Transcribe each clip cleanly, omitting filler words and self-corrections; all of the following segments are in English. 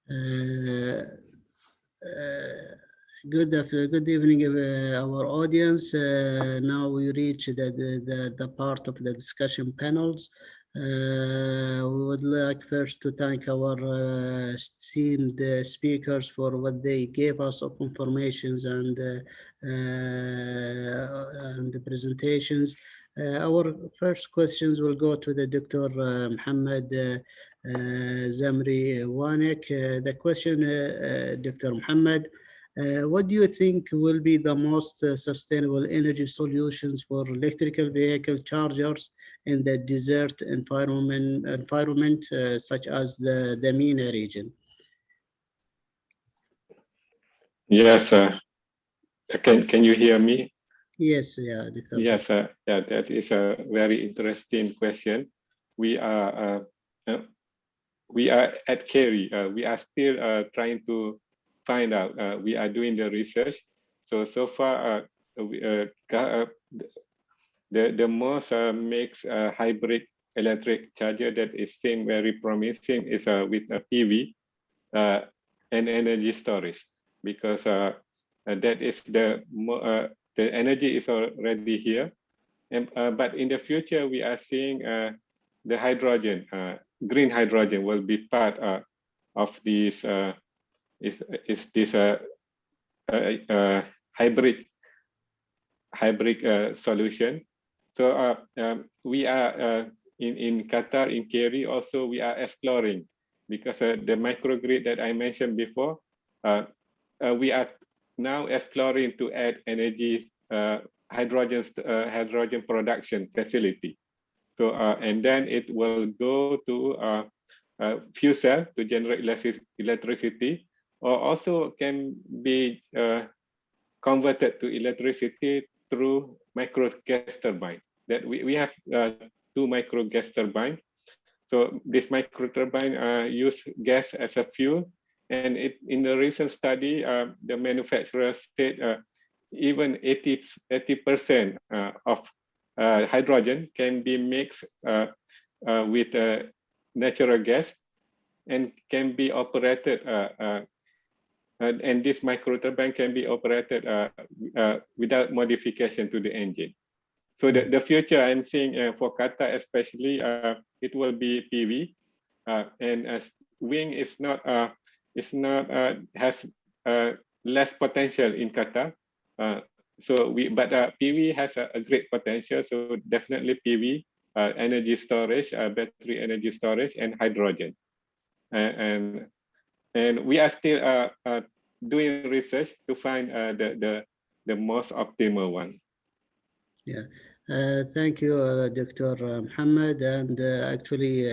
Uh, Good evening, our audience. Now we reach the part of the discussion panels. We would like first to thank our esteemed speakers for what they gave us of informations and the presentations. Our first questions will go to the Dr. Mohammad Zamri Wanik. The question, Dr. Mohammad, what do you think will be the most sustainable energy solutions for electrical vehicle chargers in the desert environment such as the MENA region? Yes, can you hear me? Yes, yeah, Dr. Yes, yeah, that is a very interesting question. We are at QEERI. We are still trying to find out. We are doing the research. So far, the most mixed hybrid electric charger that is seem very promising is with a PV and energy storage, because that is the energy is already here, and but in the future we are seeing the hydrogen, green hydrogen will be part of this hybrid solution. So we are in Qatar, in QEERI also we are exploring, because the microgrid that I mentioned before, we are now exploring to add energy hydrogen production facility. So and then it will go to fuel cell to generate electricity, or also can be converted to electricity through micro gas turbine. That we have 2 micro gas turbine. So this micro turbine use gas as a fuel, and in the recent study, the manufacturer said even 80% of hydrogen can be mixed with natural gas and can be operated, and this micro turbine can be operated without modification to the engine. So the future I'm seeing for Qatar especially, it will be PV, and wind is not has less potential in Qatar. But PV has a great potential. So definitely PV, energy storage, battery energy storage, and hydrogen, and we are still doing research to find the most optimal one. Yeah, thank you, Dr. Mohammed. And actually,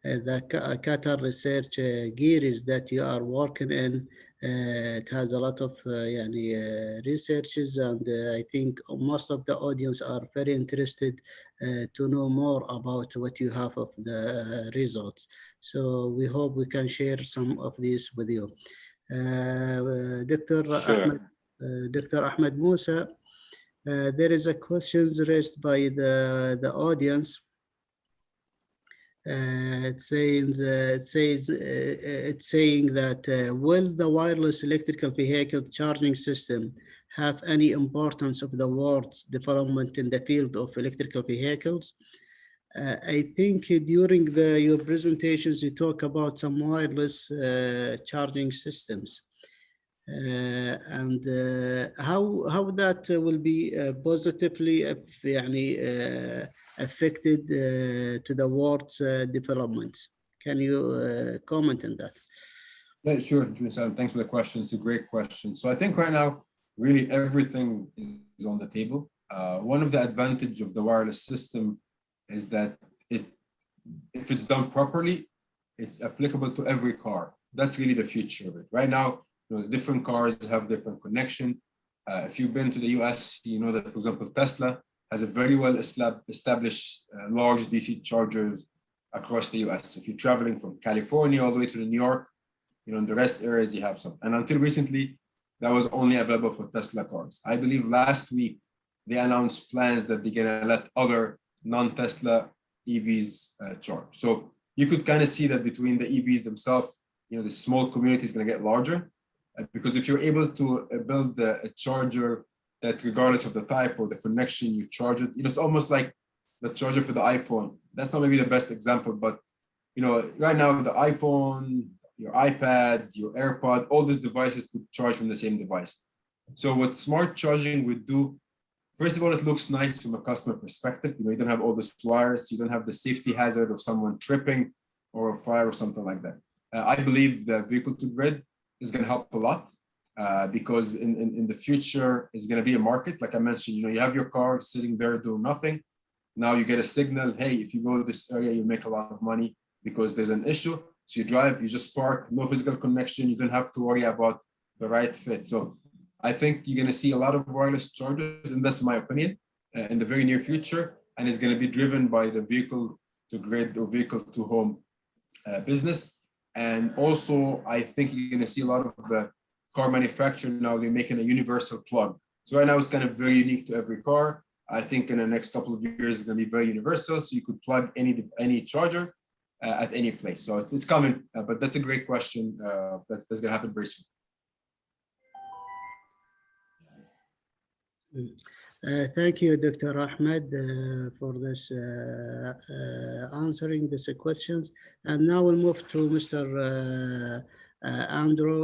the Qatar research QEERIs that you are working in, it has a lot of researches, and I think most of the audience are very interested to know more about what you have of the results. So we hope we can share some of these with you. Dr. Sure. Dr. Ahmed Mousa, there is a question raised by the audience. It's saying that will the wireless electrical vehicle charging system have any importance of the world's development in the field of electrical vehicles? I think during your presentations you talk about some wireless charging systems. And how that will be positively affected to the world's developments. Can you comment on that? Yeah, sure, thanks for the question. It's a great question. So I think right now, really everything is on the table. One of the advantages of the wireless system is that if it's done properly, it's applicable to every car. That's really the future of it. Right now, different cars have different connection. If you've been to the US, you know that, for example, Tesla has a very well established large DC chargers across the US. If you're traveling from California all the way to New York, in the rest areas you have some. And until recently, that was only available for Tesla cars. I believe last week, they announced plans that they're gonna let other non-Tesla EVs charge. So you could kind of see that between the EVs themselves, the small community is going to get larger. Because if you're able to build a charger that, regardless of the type or the connection, you charge it, it's almost like the charger for the iPhone. That's not maybe the best example, but right now the iPhone, your iPad, your AirPod, all these devices could charge from the same device. So what smart charging would do, first of all, it looks nice from a customer perspective. You don't have all this wires, you don't have the safety hazard of someone tripping or a fire or something like that. I believe the vehicle to grid is going to help a lot because in the future, it's going to be a market. Like I mentioned, you have your car sitting there doing nothing. Now you get a signal, hey, if you go to this area, you make a lot of money because there's an issue. So you drive, you just park, no physical connection. You don't have to worry about the right fit. So I think you're going to see a lot of wireless chargers, and that's my opinion, in the very near future. And it's going to be driven by the vehicle to grid or vehicle to home business. And also, I think you're going to see a lot of the car manufacturers now, they're making a universal plug. So right now it's kind of very unique to every car. I think in the next couple of years, it's going to be very universal. So you could plug any charger at any place. So it's coming, but that's a great question. That's going to happen very soon. Thank you, Dr. Ahmed, for this answering these questions. And now we'll move to Mr. Andrew.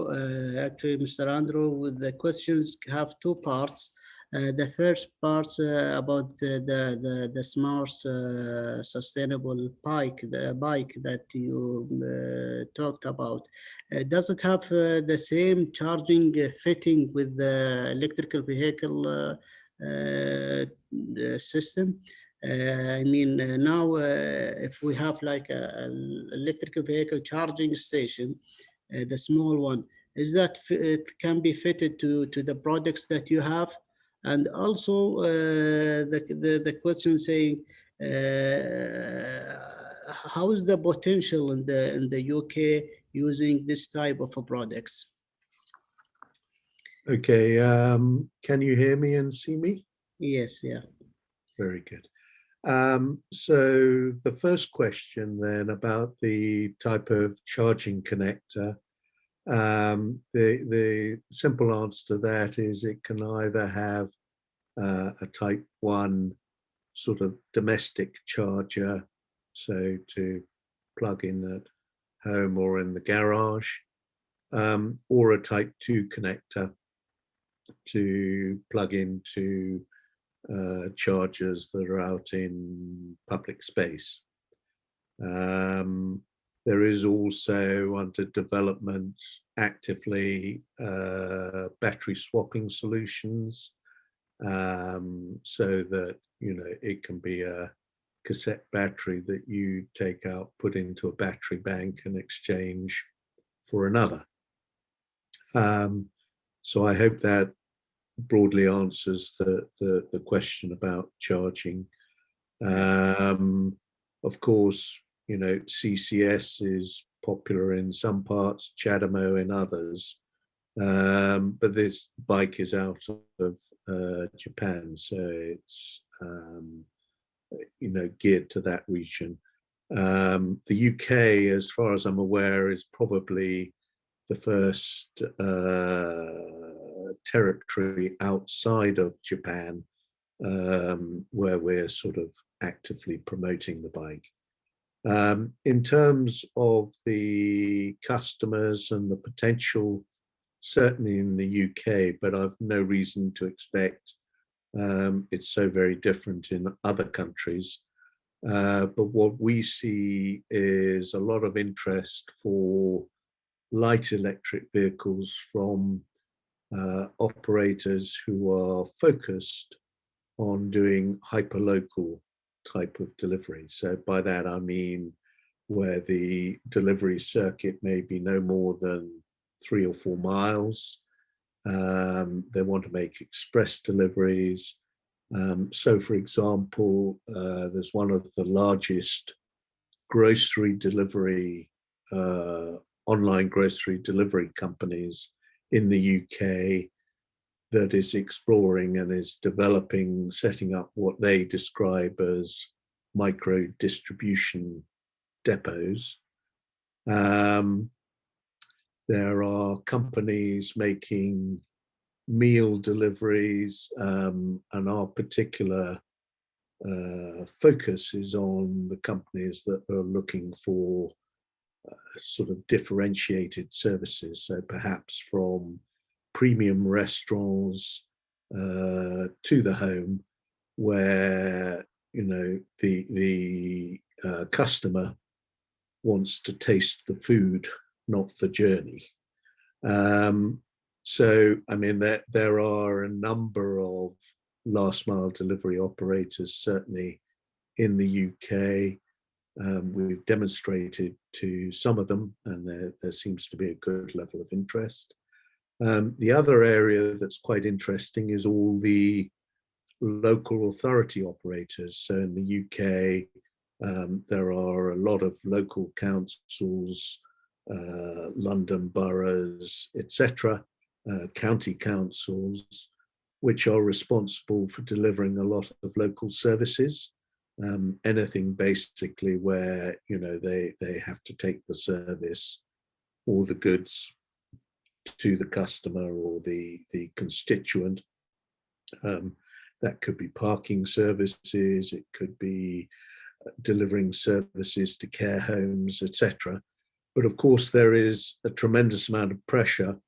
Actually, Mr. Andrew, with the questions have two parts. The first part about the smart, sustainable bike, the bike that you talked about. Does it have the same charging fitting with the electrical vehicle system? I mean, now if we have like an electrical vehicle charging station, the small one, is that it can be fitted to the products that you have? And also the question saying, how is the potential in the UK using this type of products? Okay, can you hear me and see me? Yes, yeah. Very good. So the first question then about the type of charging connector, the simple answer to that is it can either have a type 1 sort of domestic charger, so to plug in at home or in the garage, or a type 2 connector to plug into chargers that are out in public space. There is also under development actively battery swapping solutions, so that it can be a cassette battery that you take out, put into a battery bank and exchange for another. So I hope that broadly answers the question about charging. Of course, CCS is popular in some parts, CHAdeMO in others, but this bike is out of Japan, so it's geared to that region. The UK, as far as I'm aware, is probably the first territory outside of Japan where we're sort of actively promoting the bike. In terms of the customers and the potential, certainly in the UK, but I've no reason to expect it's so very different in other countries. But what we see is a lot of interest for light electric vehicles from operators who are focused on doing hyperlocal type of delivery. So by that I mean where the delivery circuit may be no more than 3 or 4 miles. They want to make express deliveries. So for example, there's one of the largest grocery delivery, online grocery delivery companies in the UK that is exploring and is developing, setting up what they describe as micro distribution depots. There are companies making meal deliveries, and our particular focus is on the companies that are looking for sort of differentiated services. So perhaps from premium restaurants to the home, where the customer wants to taste the food, not the journey. So I mean, there are a number of last mile delivery operators, certainly in the UK. We've demonstrated to some of them, and there seems to be a good level of interest. The other area that's quite interesting is all the local authority operators. So in the UK, there are a lot of local councils, London boroughs, etc., county councils, which are responsible for delivering a lot of local services. Anything basically where they have to take the service or the goods to the customer or the constituent. That could be parking services, it could be delivering services to care homes, etc. But of course, there is a tremendous amount of pressure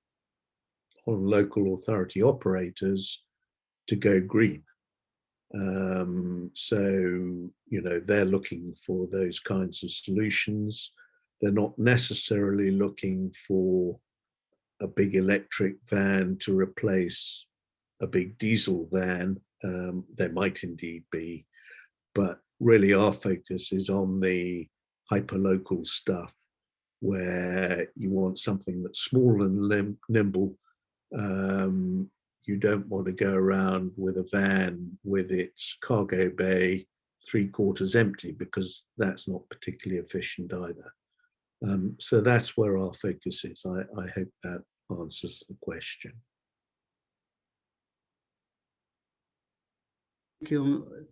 on local authority operators to go green. So, they're looking for those kinds of solutions. They're not necessarily looking for a big electric van to replace a big diesel van. There might indeed be, but really our focus is on the hyperlocal stuff, where you want something that's small and nimble. You don't want to go around with a van with its cargo bay 3/4 empty, because that's not particularly efficient either. So that's where our focus is. I hope that answers the question.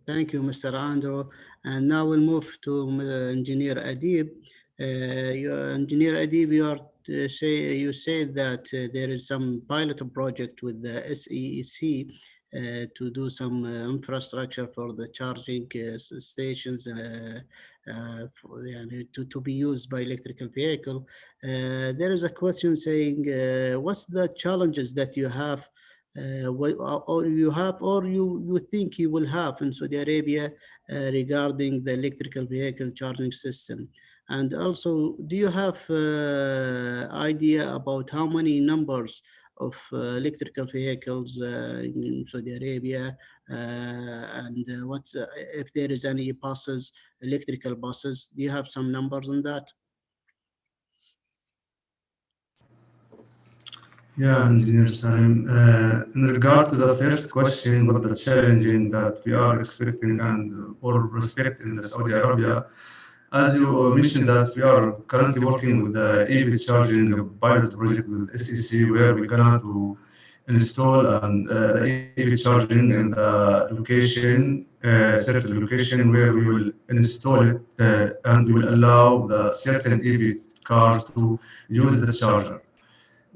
Thank you, Mr. Andrew. And now we'll move to Engineer Adib. Engineer Adib, you said that there is some pilot project with the SEEC to do some infrastructure for the charging stations to be used by electrical vehicle. There is a question saying, what's the challenges that you have or you think you will have in Saudi Arabia regarding the electrical vehicle charging system? And also, do you have idea about how many numbers of electrical vehicles in Saudi Arabia, and what's if there is any buses, electrical buses? Do you have some numbers on that? Yeah, Engineer Salem. In regard to the first question, what the challenging that we are expecting and or respect in the Saudi Arabia, as you mentioned that we are currently working with the EV charging pilot project with SEC, where we're gonna to install and the EV charging in the location, certain location where we will install it and we will allow the certain EV cars to use the charger.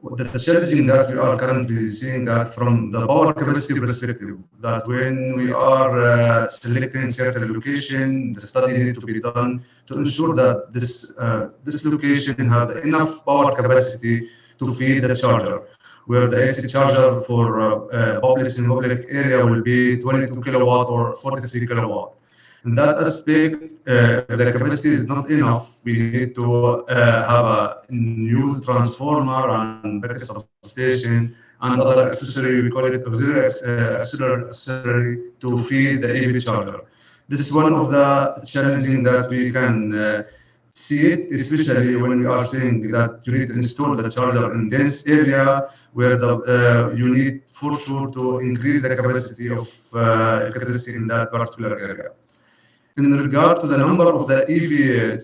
The challenging that we are currently seeing that from the power capacity perspective, that when we are selecting certain location, the study need to be done to ensure that this location have enough power capacity to feed the charger, where the AC charger for public area will be 22 kilowatt or 43 kilowatt. In that aspect, if the capacity is not enough, we need to have a new transformer and backup substation and other accessory, we call it auxiliary accessory to feed the EV charger. This is one of the challenging that we can see it, especially when we are saying that you need to install the charger in dense area where you need for sure to increase the capacity of electricity in that particular area. In regard to the number of the EV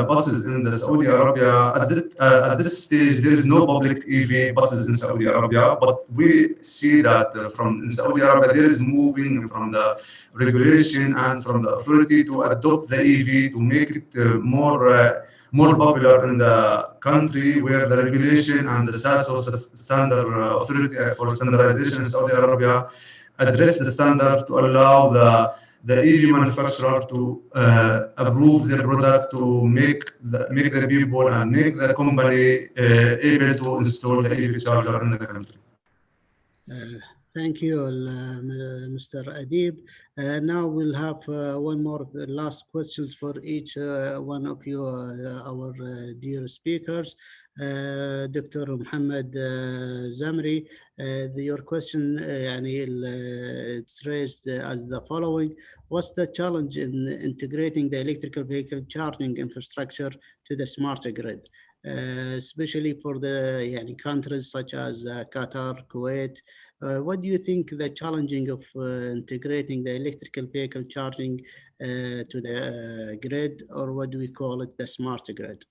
buses in the Saudi Arabia, at this stage, there is no public EV buses in Saudi Arabia, but we see that from in Saudi Arabia, there is moving from the regulation and from the authority to adopt the EV to make it more more popular in the country, where the regulation and the SASO standard authority for standardization in Saudi Arabia address the standard to allow the EV manufacturer to approve their product, to make the people and make the company able to install the EV charger in the country. Thank you, Mr. Adib. Now we'll have one more last questions for each one of you, our dear speakers. Dr. Mohammad Zamri, your question it's raised as the following. What's the challenge in integrating the electrical vehicle charging infrastructure to the smarter grid? Especially for the countries such as Qatar, Kuwait. What do you think the challenging of integrating the electrical vehicle charging to the grid, or what do we call it, the smart grid?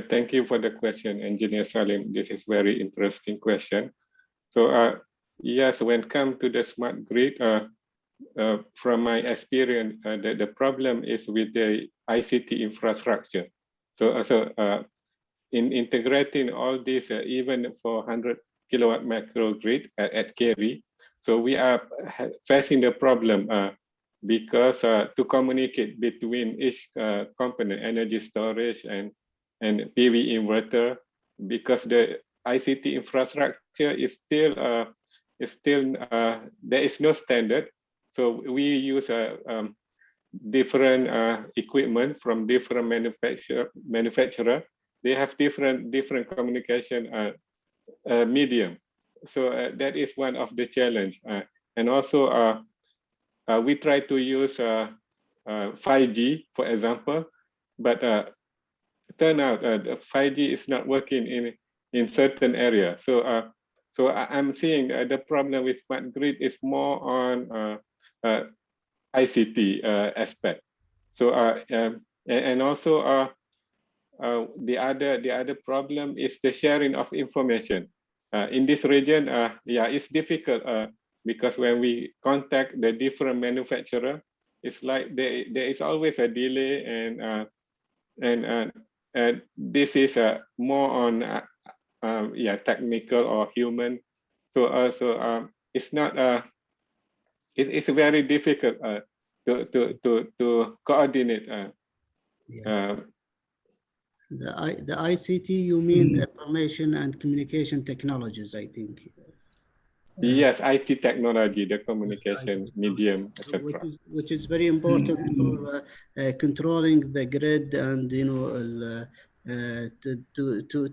Thank you for the question, Engineer Salim. This is very interesting question. So yes, when it comes to the smart grid, from my experience, the problem is with the ICT infrastructure. So in integrating all this, even for 100 kilowatt macro grid at QEERI, so we are facing the problem because to communicate between each component, energy storage and PV inverter, because the ICT infrastructure is still there is no standard. So we use different equipment from different manufacturer. They have different communication medium. So that is one of the challenge. And also we try to use 5G, for example, but turn out 5G is not working in certain area. So so I'm seeing the problem with smart grid is more on ICT aspect. So and also the other problem is the sharing of information. In this region, yeah, it's difficult because when we contact the different manufacturer, it's like there is always a delay, and this is more on yeah, technical or human. So it's not it's very difficult to coordinate. The ICT, you mean the information and communication technologies, I think. Yes, IT technology, the communication medium, etc. Which is very important for controlling the grid and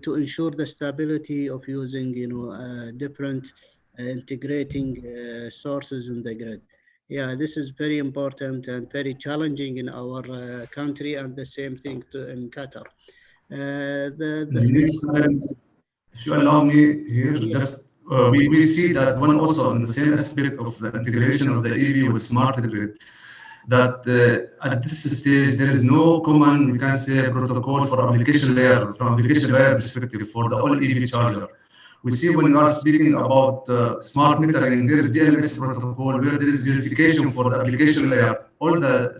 to ensure the stability of using different integrating sources in the grid. Yeah, this is very important and very challenging in our country, and the same thing in Qatar. If you allow me here, just we see that one also in the same aspect of the integration of the EV with smart grid, that at this stage there is no common, we can say, protocol for application layer, from application layer perspective for the all EV charger. We see when we are speaking about smart metering, there is DMS protocol where there is verification for the application layer. All the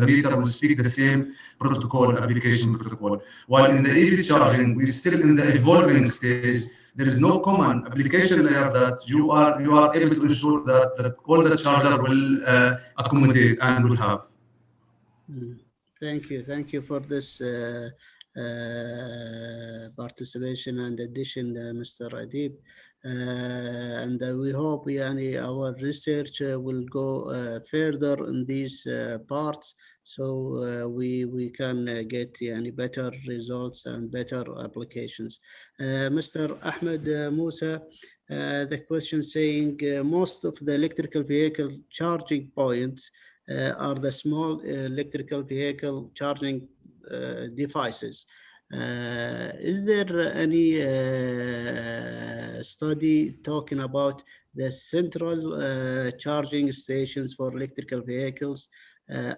meter will speak the same protocol, application protocol. While in the EV charging, we're still in the evolving stage. There is no common application layer that you are able to ensure that all the charger will accommodate and will have. Thank you for this participation and addition, Mr. Adib. And we hope our research will go further in these parts, so we can get better results and better applications. Mr. Ahmed Mousa, the question saying most of the electrical vehicle charging points are the small electrical vehicle charging devices. Is there any study talking about the central charging stations for electrical vehicles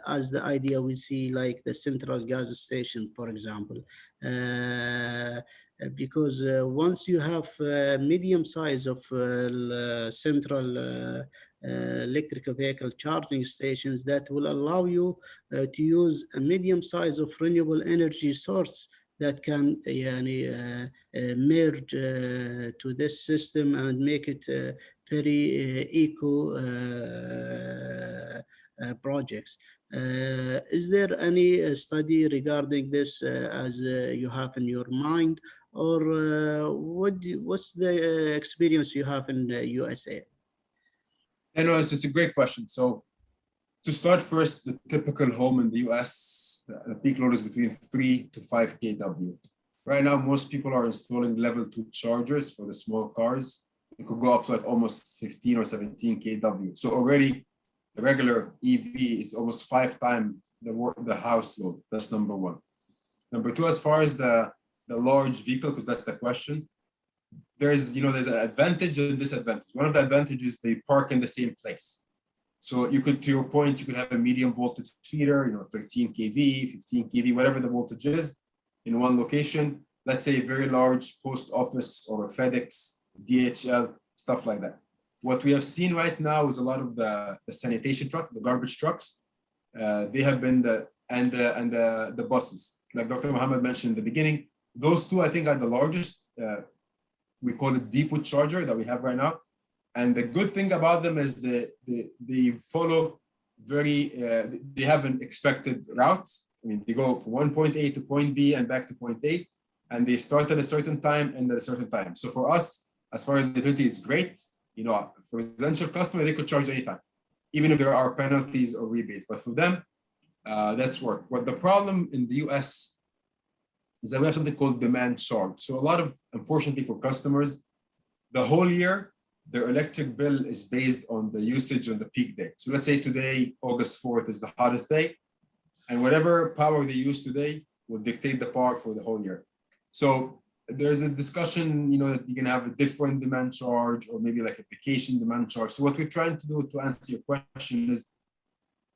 as the idea we see, like the central gas station, for example? Because once you have medium size of central electrical vehicle charging stations that will allow you to use a medium size of renewable energy source that can merge to this system and make it very eco projects. Is there any study regarding this as you have in your mind, or what's the experience you have in the USA? I know it's a great question. So to start first, the typical home in the US, the peak load is between 3 to 5 kW. Right now, most people are installing level 2 chargers for the small cars. It could go up to like almost 15 or 17 kW. So already the regular EV is almost 5 times the house load. That's number one. Number two, as far as the large vehicle, because that's the question, there's an advantage and disadvantage. One of the advantages, they park in the same place. So you could, to your point, you could have a medium voltage feeder, 13 kV, 15 kV, whatever the voltage is, in one location. Let's say a very large post office or a FedEx, DHL, stuff like that. What we have seen right now is a lot of the sanitation truck, the garbage trucks. They have been the buses, like Dr. Mohammed mentioned in the beginning. Those two, I think, are the largest. We call it depot charger that we have right now. And the good thing about them is they follow they have an expected route. I mean, they go from one point A to point B and back to point A, and they start at a certain time and at a certain time. So for us, as far as the utility is great, for residential customer, they could charge anytime, even if there are penalties or rebates. But for them, that's work. What the problem in the US is that we have something called demand charge. So a lot of, unfortunately for customers, the whole year, their electric bill is based on the usage on the peak day. So let's say today, August 4th is the hottest day, and whatever power they use today will dictate the power for the whole year. So there's a discussion, that you can have a different demand charge or maybe like a vacation demand charge. So what we're trying to do to answer your question is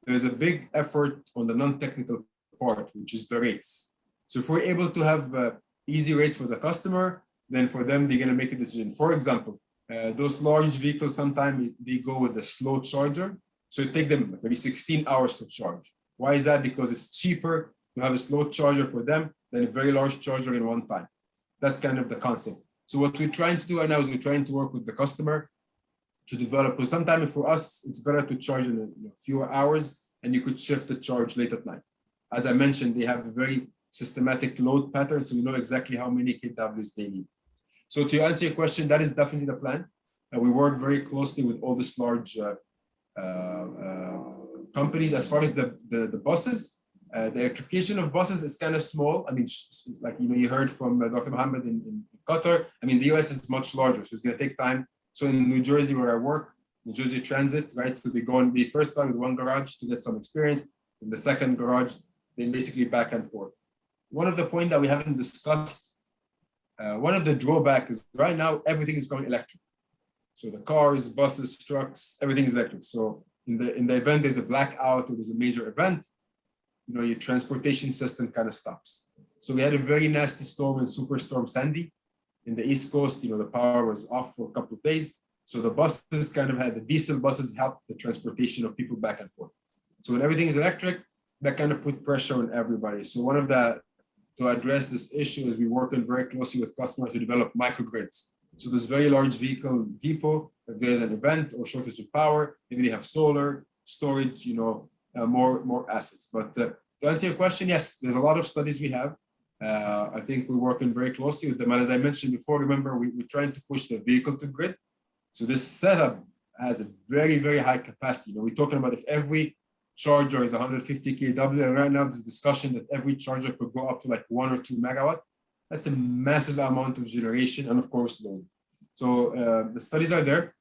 there's a big effort on the non-technical part, which is the rates. So if we're able to have easy rates for the customer, then for them, they're going to make a decision. For example, those large vehicles, sometimes they go with a slow charger. So it takes them maybe 16 hours to charge. Why is that? Because it's cheaper to have a slow charger for them than a very large charger in one time. That's kind of the concept. So what we're trying to do right now is we're trying to work with the customer to develop, because sometimes for us, it's better to charge in a fewer hours, and you could shift the charge late at night. As I mentioned, they have a very systematic load pattern, so we know exactly how many kWs they need. So to answer your question, that is definitely the plan. And we work very closely with all these large companies. As far as the buses, the electrification of buses is kind of small. I mean, like you heard from Dr. Mohammed in Qatar. I mean, the US is much larger, so it's going to take time. So in New Jersey, where I work, New Jersey Transit, right? So they first start with one garage to get some experience. In the second garage, then basically back and forth. One of the points that we haven't discussed, one of the drawbacks is right now everything is going electric. So the cars, buses, trucks, everything is electric. So in the event there's a blackout or there's a major event, your transportation system kind of stops. So we had a very nasty storm in Superstorm Sandy in the East Coast. The power was off for a couple of days. So the buses the diesel buses helped the transportation of people back and forth. So when everything is electric, that kind of put pressure on everybody. So to address this issue is we're working very closely with customers to develop microgrids. So this very large vehicle depot, if there's an event or shortage of power, maybe they have solar, storage, more assets. But to answer your question, yes, there's a lot of studies we have. I think we're working very closely with them. And as I mentioned before, remember, we're trying to push the vehicle to grid. So this setup has a very, very high capacity. We're talking about if every charger is 150 kW, and right now there's a discussion that every charger could go up to like 1 or 2 megawatt. That's a massive amount of generation and of course load. So the studies are there.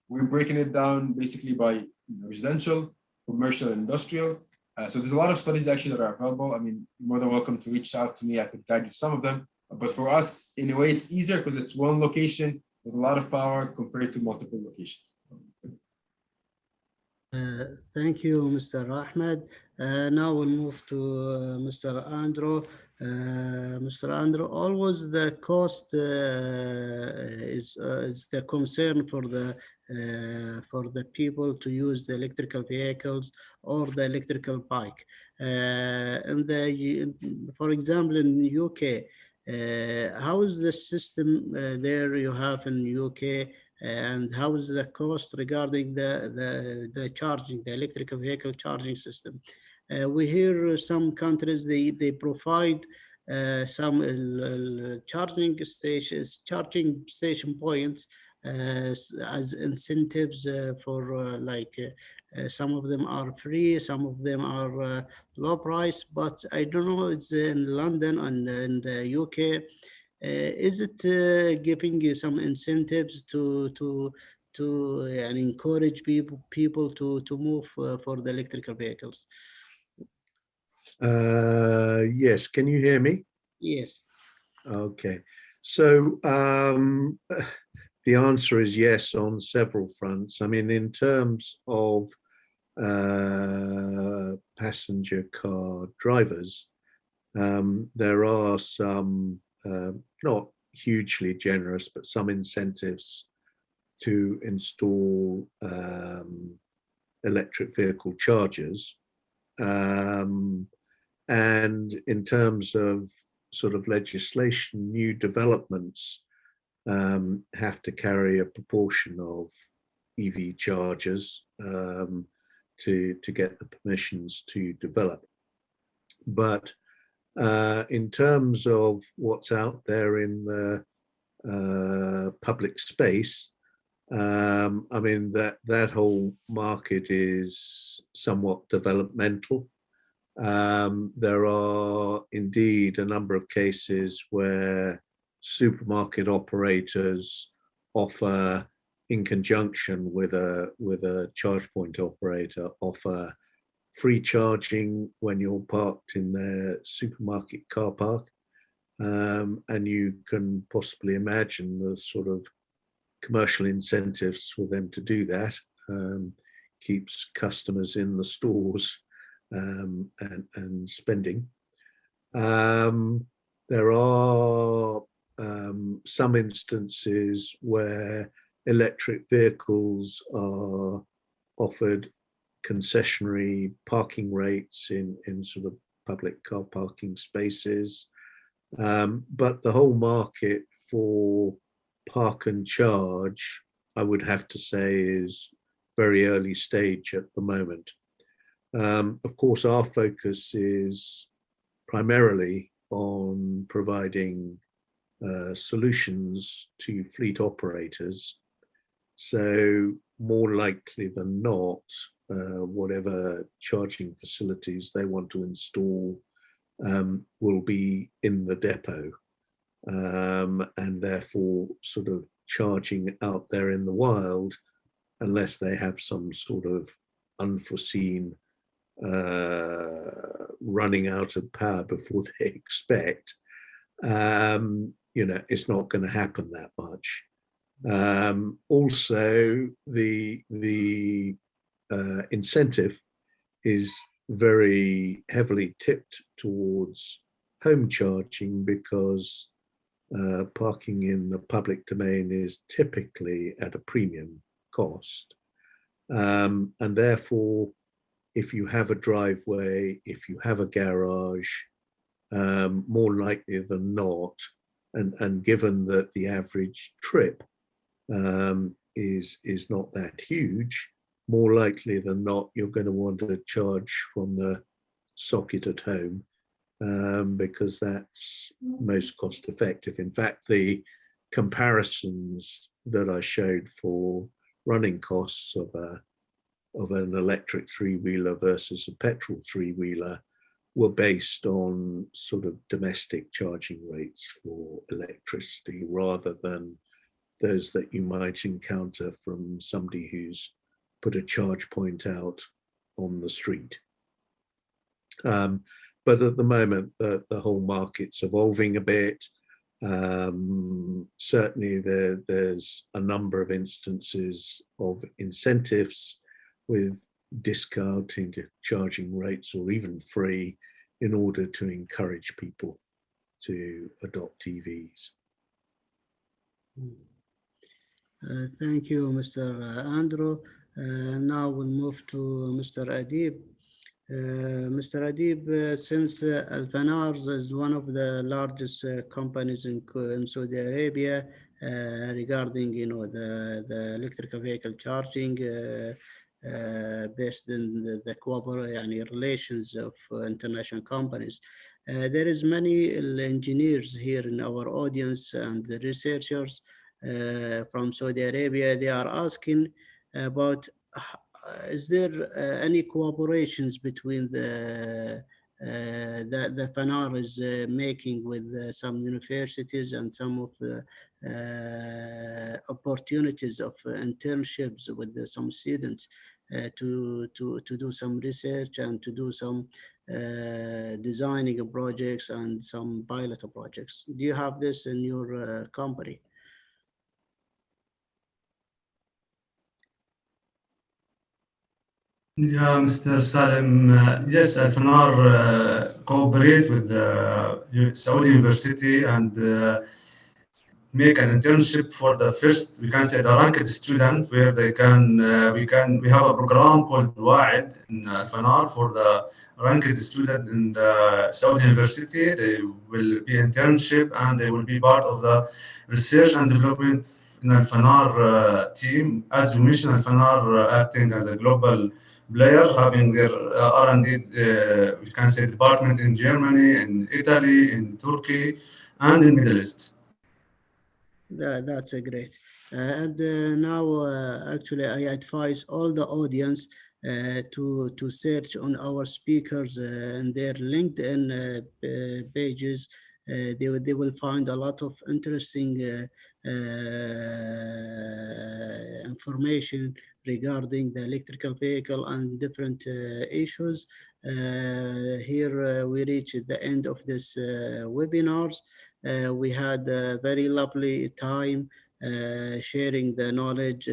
We're breaking it down basically by residential, commercial, and industrial. So there's a lot of studies actually that are available. I mean, you're more than welcome to reach out to me. I could guide you some of them. But for us, in a way, it's easier because it's one location with a lot of power compared to multiple locations. Thank you, Mr. Ahmed. Now we'll move to Mr. Andrew. Mr. Andrew, always the cost is the concern for the people to use the electrical vehicles or the electrical bike. For example, in UK, how is the system there you have in UK, and how is the cost regarding the charging, the electrical vehicle charging system? We hear some countries they provide some charging station points as incentives for some of them are free, some of them are low price, but I don't know, it's in London and in the UK. Is it giving you some incentives to and encourage people to move for the electrical vehicles? Yes, can you hear me? Yes. Okay. So the answer is yes on several fronts. I mean, in terms of passenger car drivers, there are some not hugely generous, but some incentives to install electric vehicle chargers. And in terms of sort of legislation, new developments have to carry a proportion of EV chargers to get the permissions to develop. But in terms of what's out there in the public space, I mean, that whole market is somewhat developmental. There are indeed a number of cases where supermarket operators offer, in conjunction with a charge point operator, offer free charging when you're parked in their supermarket car park. And you can possibly imagine the sort of commercial incentives for them to do that. Keeps customers in the stores and spending. There are some instances where electric vehicles are offered concessionary parking rates in sort of public car parking spaces. But the whole market for park and charge, I would have to say, is very early stage at the moment. Of course, our focus is primarily on providing solutions to fleet operators. So more likely than not, whatever charging facilities they want to install will be in the depot, and therefore sort of charging out there in the wild, unless they have some sort of unforeseen running out of power before they expect, it's not going to happen that much. Also, the incentive is very heavily tipped towards home charging, because parking in the public domain is typically at a premium cost. And therefore, if you have a driveway, if you have a garage, more likely than not, and given that the average trip is not that huge, more likely than not, you're going to want to charge from the socket at home, because that's most cost effective. In fact, the comparisons that I showed for running costs of an electric three-wheeler versus a petrol three-wheeler were based on sort of domestic charging rates for electricity, rather than those that you might encounter from somebody who's put a charge point out on the street. But at the moment, the whole market's evolving a bit. Certainly there's a number of instances of incentives with discounting charging rates or even free in order to encourage people to adopt EVs. Thank you, Mr. Andrew. Now we'll move to Mr. Adib. Mr. Adib, since Alfanar is one of the largest companies in Saudi Arabia regarding, the electrical vehicle charging, based in the relations of international companies. There is many engineers here in our audience and the researchers from Saudi Arabia. They are asking about, is there any cooperations between the FANAR is making with some universities and some of the opportunities of internships with some students to do some research and to do some designing of projects and some pilot projects? Do you have this in your company? Yeah, Mr. Salem, yes, Alfanar cooperate with the Saudi University and make an internship for the first, we can say, the ranked student, where they can, we have a program called Waid in Alfanar for the ranked student in the Saudi University. They will be internship and they will be part of the research and development in Alfanar team. As you mentioned, Alfanar acting as a global player, having their R&D, we can say, department in Germany, in Italy, in Turkey, and in Middle East. That's a great. And now, actually, I advise all the audience to search on our speakers and their LinkedIn pages. They will find a lot of interesting information regarding the electrical vehicle and different issues. Here we reach the end of this webinars. We had a very lovely time sharing the knowledge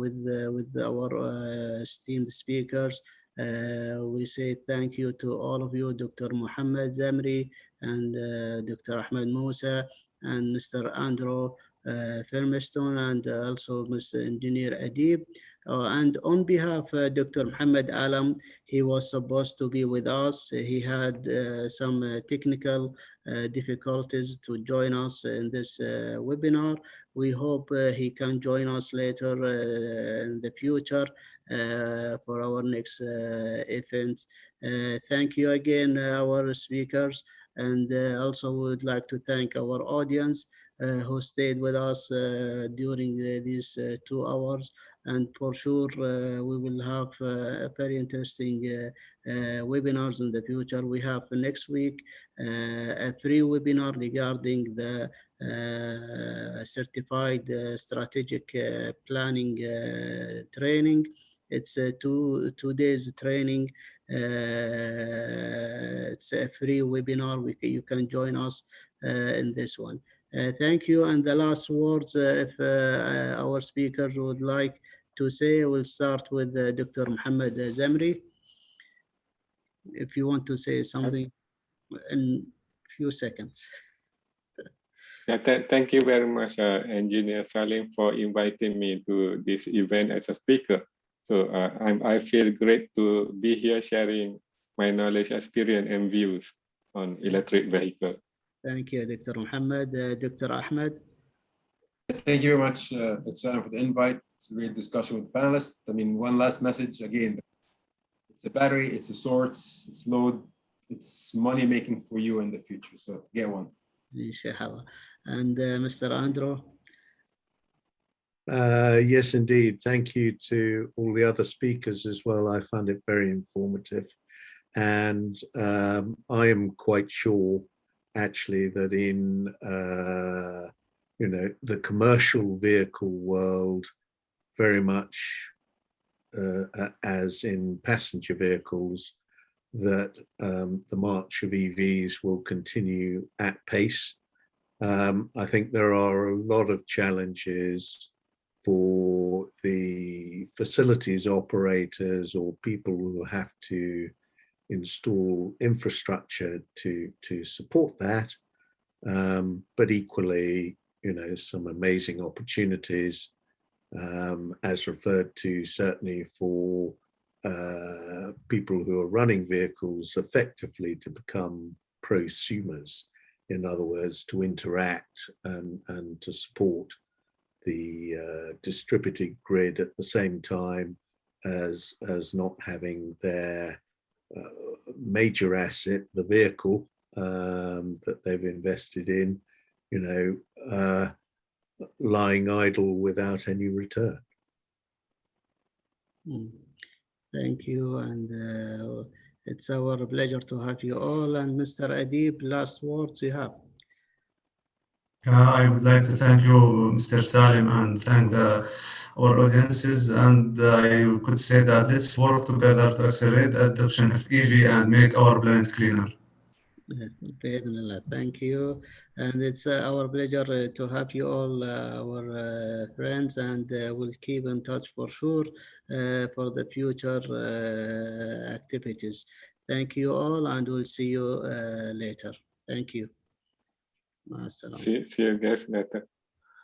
with our esteemed speakers. We say thank you to all of you, Dr. Mohammed Zamri and Dr. Ahmed Mousa and Mr. Andrew Firmston, and also Mr. Engineer Adib. And on behalf of Dr. Mohammad Alam, he was supposed to be with us. He had some technical difficulties to join us in this webinar. We hope he can join us later in the future for our next events. Thank you again, our speakers. And also would like to thank our audience who stayed with us during these 2 hours. And for sure, we will have a very interesting webinars in the future. We have next week a free webinar regarding the certified strategic planning training. It's a two days training. It's a free webinar. You can join us in this one. Thank you. And the last words, if our speakers would like to say, we'll start with Dr. Mohammed Zamri. If you want to say something in a few seconds. Yeah, thank you very much, Engineer Salim, for inviting me to this event as a speaker. So I feel great to be here sharing my knowledge, experience, and views on electric vehicle. Thank you, Dr. Mohammed. Dr. Ahmed. Thank you very much, Dr. Salim, for the invite. It's a great discussion with panelists. I mean, one last message again. It's a battery, it's a source, it's load, it's money making for you in the future. So get one. Inshallah. And Mr. Andrew. Yes, indeed. Thank you to all the other speakers as well. I found it very informative. And I am quite sure, actually, that in the commercial vehicle world, very much as in passenger vehicles, that the march of EVs will continue at pace. I think there are a lot of challenges for the facilities operators or people who have to install infrastructure to support that. But equally, you know, some amazing opportunities, as referred to, certainly for people who are running vehicles effectively to become prosumers. In other words, to interact and to support the distributed grid at the same time as not having their major asset, the vehicle that they've invested in, you know, lying idle without any return. Thank you, and it's our pleasure to have you all. And Mr. Adib, last words you have. I would like to thank you, Mr. Salim, and thank our audiences. And I could say that let's work together to accelerate the adoption of EV and make our planet cleaner. Thank you. And it's our pleasure to have you all, our friends, and we'll keep in touch for sure for the future activities. Thank you all, and we'll see you later. Thank you. See you guys later.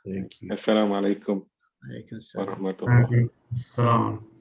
Thank you. Assalamu alaikum. Alaikum salam. Warahmatullah. Thank you. Salam.